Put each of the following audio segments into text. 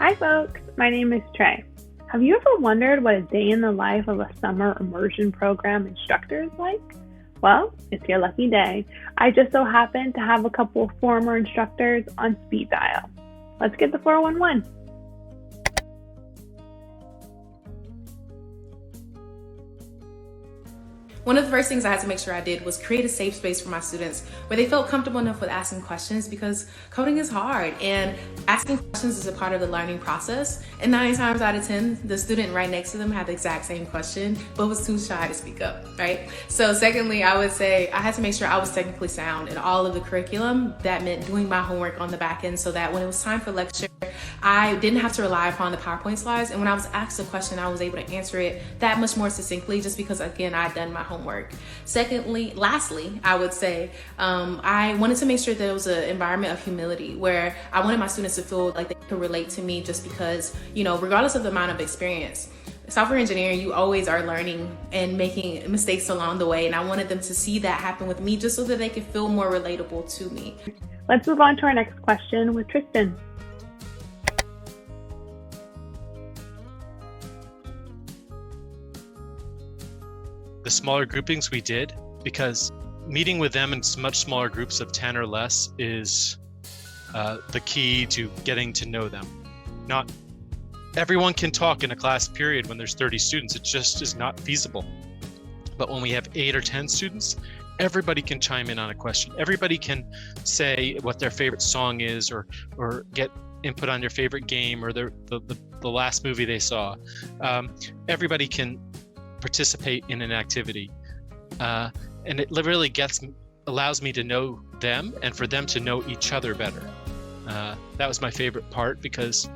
Hi folks, my name is Trey. Have you ever wondered what a day in the life of a summer immersion program instructor is like? Well, it's your lucky day. I just so happen to have a couple of former instructors on speed dial. Let's get the 411. One of the first things I had to make sure I did was create a safe space for my students where they felt comfortable enough with asking questions, because coding is hard and asking questions is a part of the learning process. And 9 times out of 10, the student right next to them had the exact same question, but was too shy to speak up, right? So secondly, I would say I had to make sure I was technically sound in all of the curriculum. That meant doing my homework on the back end so that when it was time for lecture, I didn't have to rely upon the PowerPoint slides. And when I was asked a question, I was able to answer it that much more succinctly, just because, again, I'd done my homework. Lastly, I would say I wanted to make sure there was an environment of humility where I wanted my students to feel like they could relate to me, just because, regardless of the amount of experience. Software engineering, you always are learning and making mistakes along the way. And I wanted them to see that happen with me, just so that they could feel more relatable to me. Let's move on to our next question with Tristan. The smaller groupings we did, because meeting with them in much smaller groups of 10 or less is the key to getting to know them. Not everyone can talk in a class period when there's 30 students. It just is not feasible. But when we have 8 or 10 students, everybody can chime in on a question. Everybody can say what their favorite song is, or get input on their favorite game, or the last movie they saw. Everybody can participate in an activity, and it literally allows me to know them and for them to know each other better. That was my favorite part, because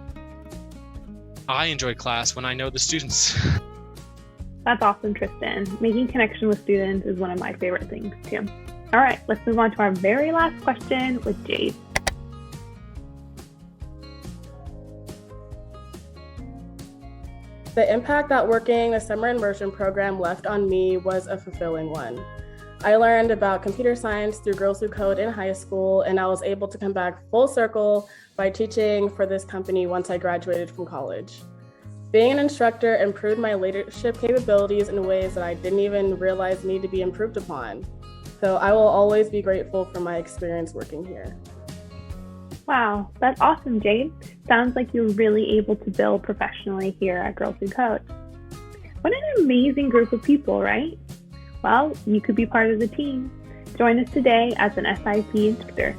I enjoy class when I know the students. That's awesome, Tristan. Making connection with students is one of my favorite things too. All right, let's move on to our very last question with Jade. The impact that working a summer immersion program left on me was a fulfilling one. I learned about computer science through Girls Who Code in high school, and I was able to come back full circle by teaching for this company once I graduated from college. Being an instructor improved my leadership capabilities in ways that I didn't even realize need to be improved upon. So I will always be grateful for my experience working here. Wow, that's awesome, Jade. Sounds like you're really able to build professionally here at Girls Who Code. What an amazing group of people, right? Well, you could be part of the team. Join us today as an SIP instructor.